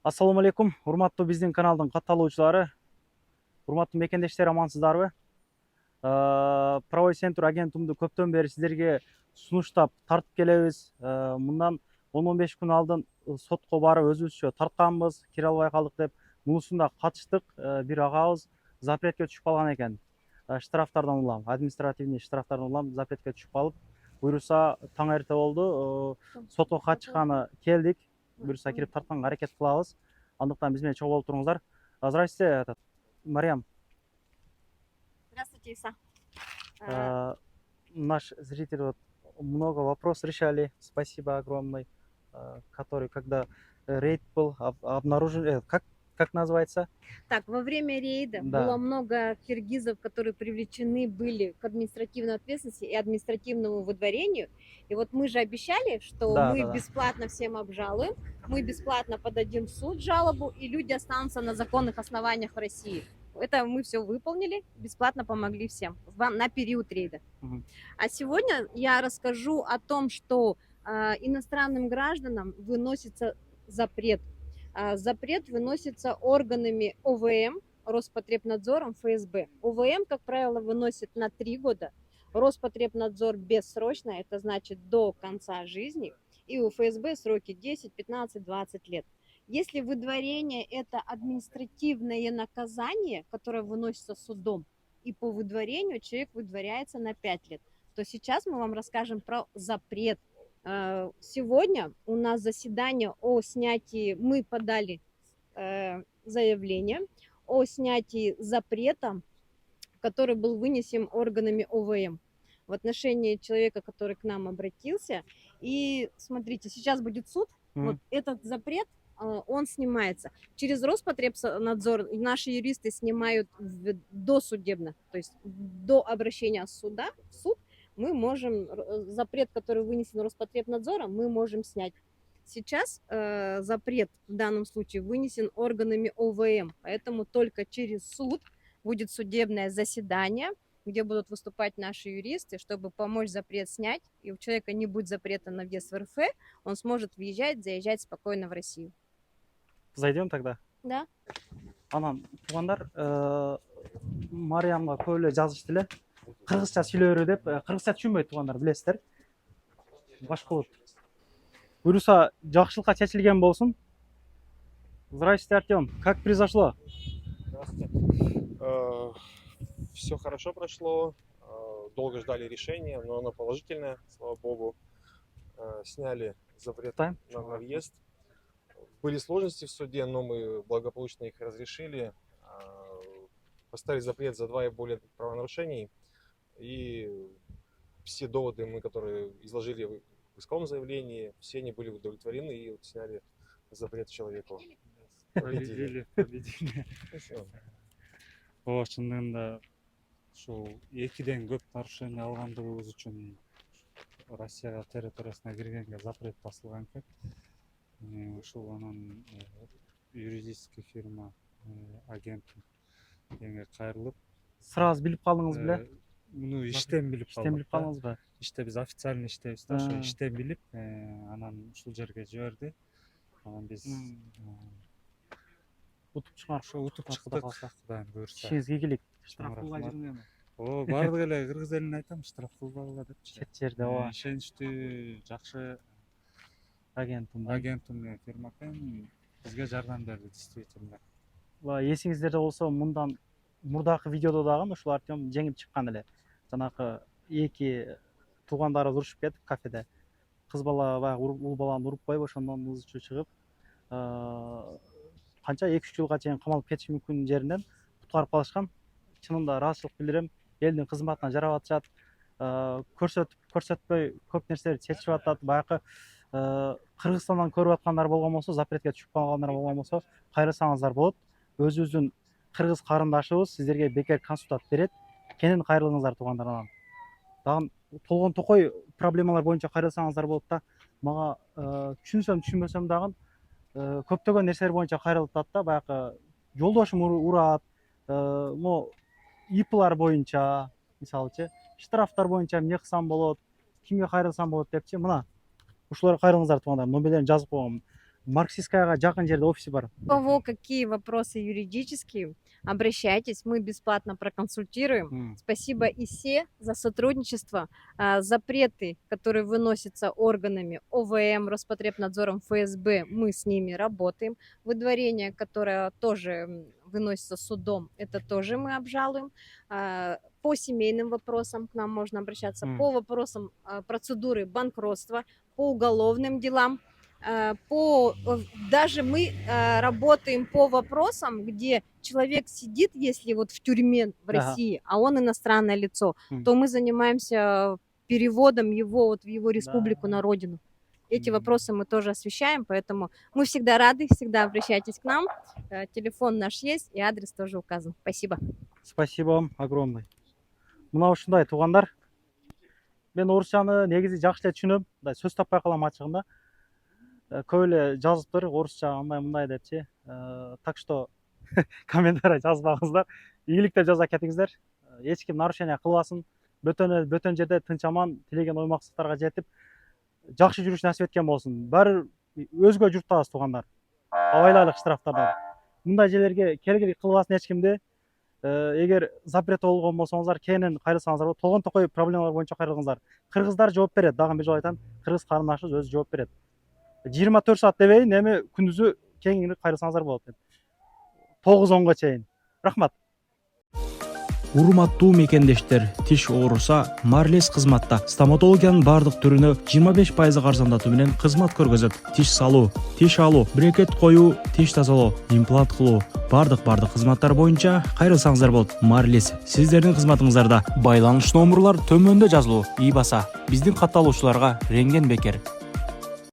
Ассаламу алейкум, урматтуу биздин каналдын катталуучулары, урматтуу мекендештер, амансыздарбы? Правой сектор агентумду көптөн бери сиздерге сунуштап тартып келебиз. Мындан 10-15 күн алдын сотко барып өзүбүзчө тартканбыз, кире албай калдык деп. Мунусунда катыштык. Бир агабыз запретке түшүп калган экен. Штрафтардан улам, административный штрафтардан улам запретке түшүп калып, буюрса таң эрте болду. Сотко кат чыкканы келдик. Буюрса кирип тартканга аракет кылабыз. Андыктан биз менен чогуу болуп туруңуздар. Здрасте, Мариям. Здравствуйте, Иса. Наш зритель вот много вопросов решали. Спасибо огромное. Который, когда рейд был обнаружен, как называется? Так, во время рейда Да. было много киргизов, которые привлечены были к административной ответственности и административному выдворению. И вот мы же обещали, что Да, мы да, да. бесплатно всем обжалуем, мы бесплатно подадим в суд жалобу, и люди останутся на законных основаниях в России. Это мы все выполнили, бесплатно помогли всем на период рейда. Мгм. А сегодня я расскажу о том, что иностранным гражданам выносится запрет. Запрет выносится органами ОВМ, Роспотребнадзором, ФСБ. ОВМ, как правило, выносит на 3 года, Роспотребнадзор бессрочно, это значит до конца жизни, и у ФСБ сроки 10, 15, 20 лет. Если выдворение – это административное наказание, которое выносится судом, и по выдворению человек выдворяется на 5 лет, то сейчас мы вам расскажем про запрет. Сегодня у нас заседание о снятии, мы подали заявление о снятии запрета, который был вынесен органами ОВМ в отношении человека, который к нам обратился. И смотрите, сейчас будет суд, вот этот запрет, он снимается. Через Роспотребнадзор наши юристы снимают досудебно, то есть до обращения суда в суд мы можем, запрет, который вынесен Роспотребнадзором, мы можем снять. Сейчас запрет в данном случае вынесен органами ОВМ, поэтому только через суд будет судебное заседание, где будут выступать наши юристы, чтобы помочь запрет снять, и у человека не будет запрета на въезд в РФ, он сможет въезжать, заезжать спокойно в Россию. Зайдем тогда. Да. Анан туугандар, Мариямга көп эле жазышты эле. Кыргызча сүйлөбөрү деп, кыргызча түшүнбөйт туугандар, билесиздер. Башкалут. Буюрса жакшылыкка чечилген болсун. Здрасте, Артем. Как произошло? Здравствуйте. Все хорошо прошло. Долго ждали решения, но оно положительное, слава богу. Сняли запрет на въезд. Были сложности в суде, но мы благополучно их разрешили. Поставили запрет за 2 и более правонарушений. И все доводы, которые изложили в исковом заявлении, все они были удовлетворены и вот сняли запрет человеку. Победили. Ооба, чындыгында ушул 2ден көп нарушение алгандыгыбыз үчүн Россияга территориясына киргенге запрет басылган экен. Ушул анан юридический фирма агентке кайрылып Сразу билип калдыңыз беле? Муну иштен билип калдык. Иштен билип калдыңызбы? Иште биз официально иштейбиз да, ошо иштен билип, анан ушул жерге жиберди. Анан биз Утуп чыгар. ошо утуп чыктык, Кудайым буйрса. Ишиңизге ийгилик. Штраф кылбай жүрмөймүн. Ооба, бардык эле кыргыз элине айтам, штраф кылбагыла депчи. Чет жерде ооба. Ишеничтүү, жакшы агентум фирма экен, бизге жардам берди действительно. Эсиңиздерде болсо, мындан мурдакы видеодо дагы ушул Артем жеңип чыккан эле. Жанакы 2 туугандарыбыз урушуп кетип кафеде. Кыз бала баягы уул баланы уруп коюп, ошондон ызчуу чыгып, канча 2-3 жылга чейин камалып кетиши мүмкүн жеринен куткарып калышкан. Чынында ыраазычылык билдирем. Элдин кызматына жарап атышат. Көрсөтпөй көп нерселерди чечип атат. Баягы Кыргызстандан көрүп аткандар болгон болсо, запретке түшүп калгандар болгон болсо, кайрылсаңыздар болот. Өзүбүздүн кыргыз карындашыбыз сиздерге бекер консультат берет. Кенен кайрылыңыздар туугандар. Дагы толгон токой проблемалар боюнча кайрылсаңыздар болот да. Мага түшүнсөм түшүнбөсөм дагы көптөгөн нерселер боюнча кайрылып атат да. Баягы жолдошум урат, ИПлар боюнча, мисалычы, штрафтар боюнча эмне кылсам болот, кимге кайрылсам болот депчи. Мына ушуларга кайрылыңыздар туугандар. Номерлерин жазып койгом. Марксистскаяга жакын жерде офиси бар. У кого какие вопросы юридические, обращайтесь, мы бесплатно проконсультируем. Спасибо ИСЕ за сотрудничество. Запреты, которые выносятся органами ОВМ, Роспотребнадзором, ФСБ, мы с ними работаем. Выдворение, которое тоже выносится судом, это тоже мы обжалуем. По семейным вопросам к нам можно обращаться, по вопросам процедуры банкротства, по уголовным делам. Даже мы работаем по вопросам, где человек сидит, если вот в тюрьме в России, а он иностранное лицо, то мы занимаемся переводом его вот в его республику на родину. Эти вопросы мы тоже освещаем, поэтому мы всегда рады, всегда обращайтесь к нам. Телефон наш есть и адрес тоже указан. Спасибо. Спасибо вам огромное. Мына ушундай туугандар, мен орусчаны негизи жакшы эле түшүнөм, мындай сөз таппай калам ачыгында. Көп эле жазыптыр орусча андай мындай депчи. Так что комментарий жазбаңыздар. Ийгилик деп жаза кетиңиздер. Эч ким нарушение кылбасын. Бөтөн жерде тынч аман тилеген ой максаттарга жетип, жакшы жүрүш насип эткен болсун. Баары өзгө журттабыз туугандар. Абайлайлык штрафтардан. Мындай жерлерге келгилик кылбасын эч кимди. Эгер запрет болгон болсоңуздар, кенен кайрылсаңыздар болот. Толгон токой проблемалар боюнча кайрылгыңыздар. Кыргыздар жооп берет. Дагы бир жолу айтам, кыргыз карындашыбыз өзү жооп берет. 24 saat дебейин, эми күндүзү кеңири кайрылсаңыздар болот деп. 9-10га чейин. Рахмат. Урматтуу мекендештер, тиш ооруса Марлес кызматта стоматологиянын бардык түрүнө 25% арзандатуу менен кызмат көргөзөт. Тиш салуу, тиш алуу, брекет коюу, тиш тазалоо, имплант кылуу, бардык кызматтар боюнча кайрылсаңыздар болот. Марлес сиздердин кызматыңыздарда. Байланыш номурлар төмөндө жазылуу. И баса биздин катталуучуларга рентген бекер.